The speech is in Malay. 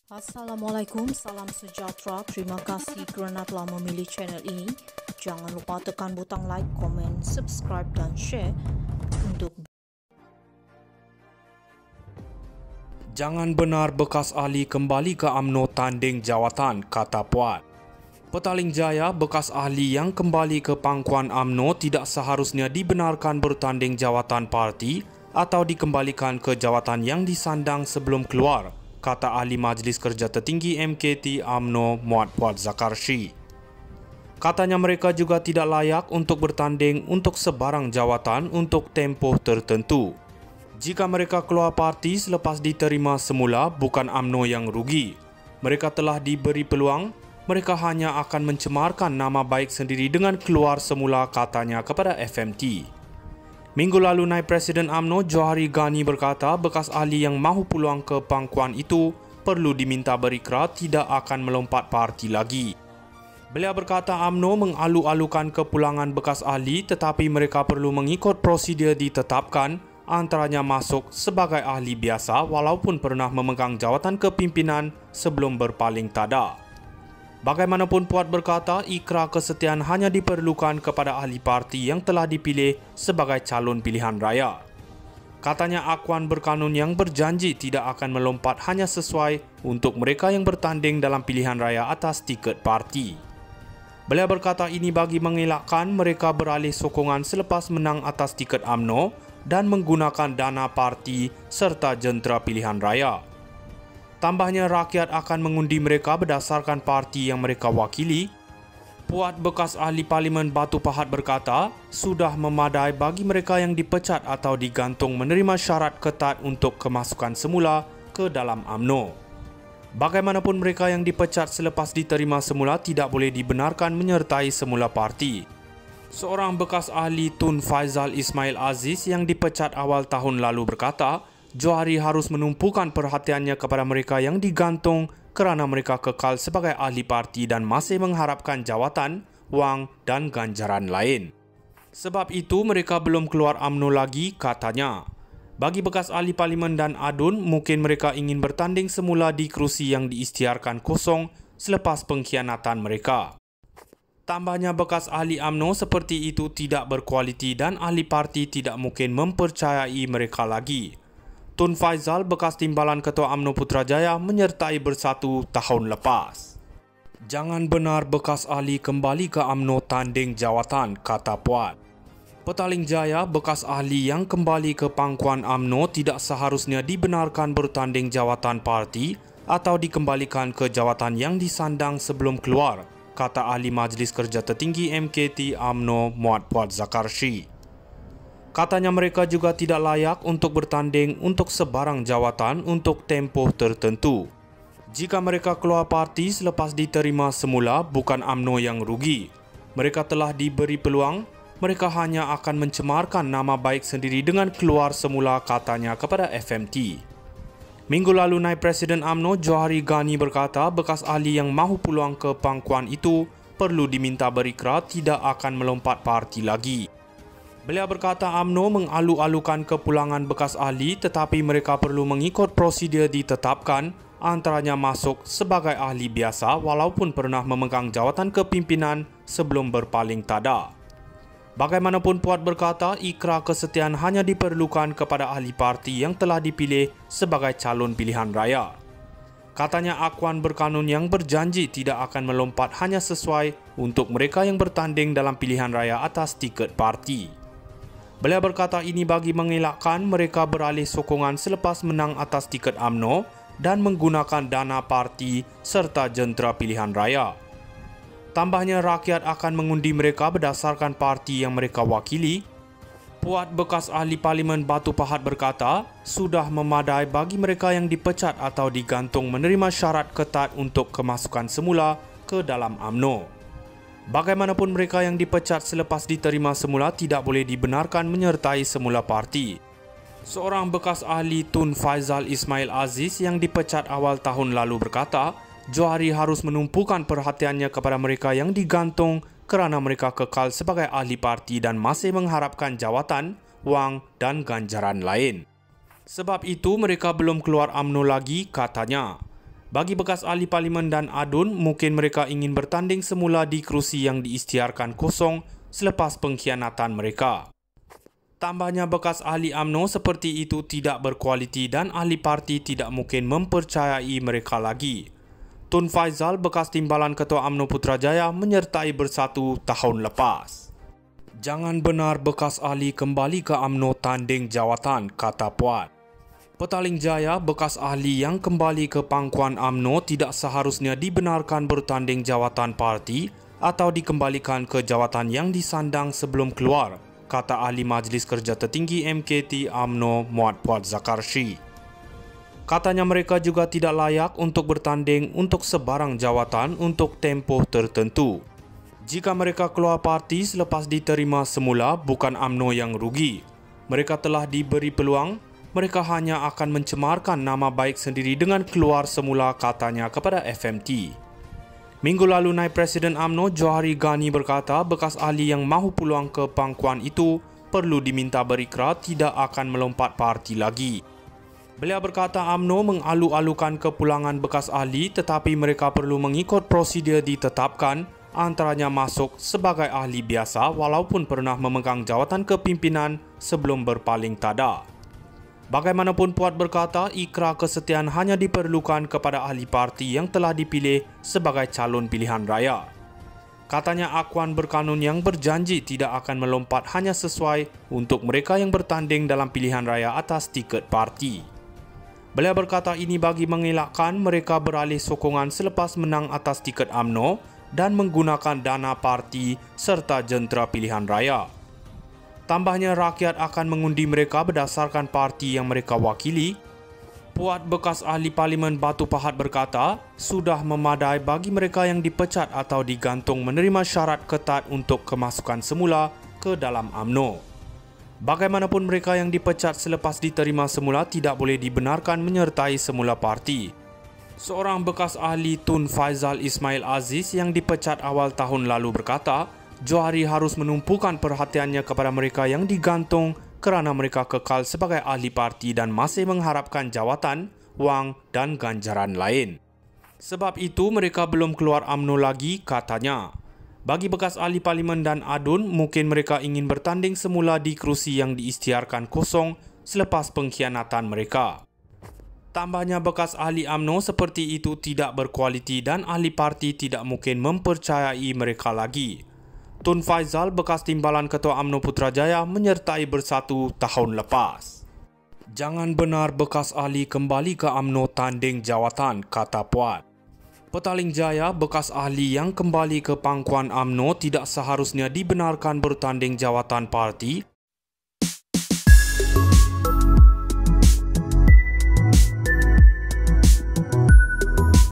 Assalamualaikum, salam sejahtera. Terima kasih kerana telah memilih channel ini. Jangan lupa tekan butang like, komen, subscribe dan share untuk Jangan benar bekas ahli kembali ke UMNO tanding jawatan, kata Puat. Petaling Jaya, bekas ahli yang kembali ke pangkuan UMNO tidak seharusnya dibenarkan bertanding jawatan parti atau dikembalikan ke jawatan yang disandang sebelum keluar, kata Ahli Majlis Kerja Tertinggi MKT UMNO Muhammad Puat Zakarshi. Katanya mereka juga tidak layak untuk bertanding untuk sebarang jawatan untuk tempoh tertentu. Jika mereka keluar parti selepas diterima semula, bukan UMNO yang rugi. Mereka telah diberi peluang, mereka hanya akan mencemarkan nama baik sendiri dengan keluar semula, katanya kepada FMT. Minggu lalu, Naib Presiden UMNO Johari Ghani berkata bekas ahli yang mahu peluang ke pangkuan itu perlu diminta berikrar tidak akan melompat parti lagi. Beliau berkata UMNO mengalu-alukan kepulangan bekas ahli tetapi mereka perlu mengikut prosedur ditetapkan, antaranya masuk sebagai ahli biasa walaupun pernah memegang jawatan kepimpinan sebelum berpaling tada. Bagaimanapun, Puat berkata ikrar kesetiaan hanya diperlukan kepada ahli parti yang telah dipilih sebagai calon pilihan raya. Katanya akuan berkanun yang berjanji tidak akan melompat hanya sesuai untuk mereka yang bertanding dalam pilihan raya atas tiket parti. Beliau berkata ini bagi mengelakkan mereka beralih sokongan selepas menang atas tiket UMNO dan menggunakan dana parti serta jentera pilihan raya. Tambahnya, rakyat akan mengundi mereka berdasarkan parti yang mereka wakili. Puat bekas ahli Parlimen Batu Pahat berkata, sudah memadai bagi mereka yang dipecat atau digantung menerima syarat ketat untuk kemasukan semula ke dalam UMNO. Bagaimanapun, mereka yang dipecat selepas diterima semula tidak boleh dibenarkan menyertai semula parti. Seorang bekas ahli Tun Faizal Ismail Aziz yang dipecat awal tahun lalu berkata, Johari harus menumpukan perhatiannya kepada mereka yang digantung kerana mereka kekal sebagai ahli parti dan masih mengharapkan jawatan, wang dan ganjaran lain. Sebab itu mereka belum keluar UMNO lagi, katanya. Bagi bekas ahli parlimen dan adun, mungkin mereka ingin bertanding semula di kerusi yang diisytiharkan kosong selepas pengkhianatan mereka. Tambahnya, bekas ahli UMNO seperti itu tidak berkualiti dan ahli parti tidak mungkin mempercayai mereka lagi. Tun Faizal, bekas timbalan Ketua UMNO Putrajaya, menyertai Bersatu tahun lepas. Jangan benar bekas ahli kembali ke UMNO tanding jawatan, kata Puat. Petaling Jaya, bekas ahli yang kembali ke pangkuan UMNO tidak seharusnya dibenarkan bertanding jawatan parti atau dikembalikan ke jawatan yang disandang sebelum keluar, kata Ahli Majlis Kerja Tertinggi MKT UMNO Muhammad Puat Zakarshi. Katanya mereka juga tidak layak untuk bertanding untuk sebarang jawatan untuk tempoh tertentu. Jika mereka keluar parti selepas diterima semula, bukan UMNO yang rugi. Mereka telah diberi peluang, mereka hanya akan mencemarkan nama baik sendiri dengan keluar semula, katanya kepada FMT. Minggu lalu, Naib Presiden UMNO Johari Ghani berkata bekas ahli yang mahu peluang ke pangkuan itu perlu diminta berikrar tidak akan melompat parti lagi. Beliau berkata UMNO mengalu-alukan kepulangan bekas ahli tetapi mereka perlu mengikut prosedur ditetapkan, antaranya masuk sebagai ahli biasa walaupun pernah memegang jawatan kepimpinan sebelum berpaling tada. Bagaimanapun, Puat berkata ikrar kesetiaan hanya diperlukan kepada ahli parti yang telah dipilih sebagai calon pilihan raya. Katanya akuan berkanun yang berjanji tidak akan melompat hanya sesuai untuk mereka yang bertanding dalam pilihan raya atas tiket parti. Beliau berkata ini bagi mengelakkan mereka beralih sokongan selepas menang atas tiket UMNO dan menggunakan dana parti serta jentera pilihan raya. Tambahnya, rakyat akan mengundi mereka berdasarkan parti yang mereka wakili. Puat bekas ahli Parlimen Batu Pahat berkata, sudah memadai bagi mereka yang dipecat atau digantung menerima syarat ketat untuk kemasukan semula ke dalam UMNO. Bagaimanapun, mereka yang dipecat selepas diterima semula tidak boleh dibenarkan menyertai semula parti. Seorang bekas ahli Tun Faizal Ismail Aziz yang dipecat awal tahun lalu berkata, Johari harus menumpukan perhatiannya kepada mereka yang digantung kerana mereka kekal sebagai ahli parti dan masih mengharapkan jawatan, wang dan ganjaran lain. Sebab itu mereka belum keluar UMNO lagi, katanya. Bagi bekas ahli parlimen dan ADUN, mungkin mereka ingin bertanding semula di kerusi yang diisytiharkan kosong selepas pengkhianatan mereka. Tambahnya, bekas ahli UMNO seperti itu tidak berkualiti dan ahli parti tidak mungkin mempercayai mereka lagi. Tun Faizal, bekas timbalan Ketua UMNO Putrajaya, menyertai Bersatu tahun lepas. Jangan benar bekas ahli kembali ke UMNO tanding jawatan, kata Puat. Petaling Jaya, bekas ahli yang kembali ke pangkuan UMNO tidak seharusnya dibenarkan bertanding jawatan parti atau dikembalikan ke jawatan yang disandang sebelum keluar, kata Ahli Majlis Kerja Tertinggi MKT UMNO Muhammad Puat Zakarshi. Katanya mereka juga tidak layak untuk bertanding untuk sebarang jawatan untuk tempoh tertentu. Jika mereka keluar parti selepas diterima semula, bukan UMNO yang rugi. Mereka telah diberi peluang. Mereka hanya akan mencemarkan nama baik sendiri dengan keluar semula, katanya kepada FMT. Minggu lalu, Naib Presiden UMNO Johari Ghani berkata bekas ahli yang mahu peluang ke pangkuan itu perlu diminta berikrar tidak akan melompat parti lagi. Beliau berkata UMNO mengalu-alukan kepulangan bekas ahli tetapi mereka perlu mengikut prosedur ditetapkan, antaranya masuk sebagai ahli biasa walaupun pernah memegang jawatan kepimpinan sebelum berpaling tada. Bagaimanapun, Puat berkata ikrar kesetiaan hanya diperlukan kepada ahli parti yang telah dipilih sebagai calon pilihan raya. Katanya akuan berkanun yang berjanji tidak akan melompat hanya sesuai untuk mereka yang bertanding dalam pilihan raya atas tiket parti. Beliau berkata ini bagi mengelakkan mereka beralih sokongan selepas menang atas tiket UMNO dan menggunakan dana parti serta jentera pilihan raya. Tambahnya, rakyat akan mengundi mereka berdasarkan parti yang mereka wakili. Puat, bekas ahli parlimen Batu Pahat berkata, sudah memadai bagi mereka yang dipecat atau digantung menerima syarat ketat untuk kemasukan semula ke dalam UMNO. Bagaimanapun, mereka yang dipecat selepas diterima semula tidak boleh dibenarkan menyertai semula parti. Seorang bekas ahli Tun Faizal Ismail Aziz yang dipecat awal tahun lalu berkata, Johari harus menumpukan perhatiannya kepada mereka yang digantung kerana mereka kekal sebagai ahli parti dan masih mengharapkan jawatan, wang dan ganjaran lain. Sebab itu mereka belum keluar UMNO lagi, katanya. Bagi bekas ahli parlimen dan ADUN, mungkin mereka ingin bertanding semula di kerusi yang diisytiharkan kosong selepas pengkhianatan mereka. Tambahnya, bekas ahli UMNO seperti itu tidak berkualiti dan ahli parti tidak mungkin mempercayai mereka lagi. Tun Faizal, bekas timbalan Ketua UMNO Putrajaya, menyertai Bersatu tahun lepas. Jangan benar bekas ahli kembali ke UMNO tanding jawatan, kata Puat. Petaling Jaya, bekas ahli yang kembali ke pangkuan UMNO tidak seharusnya dibenarkan bertanding jawatan parti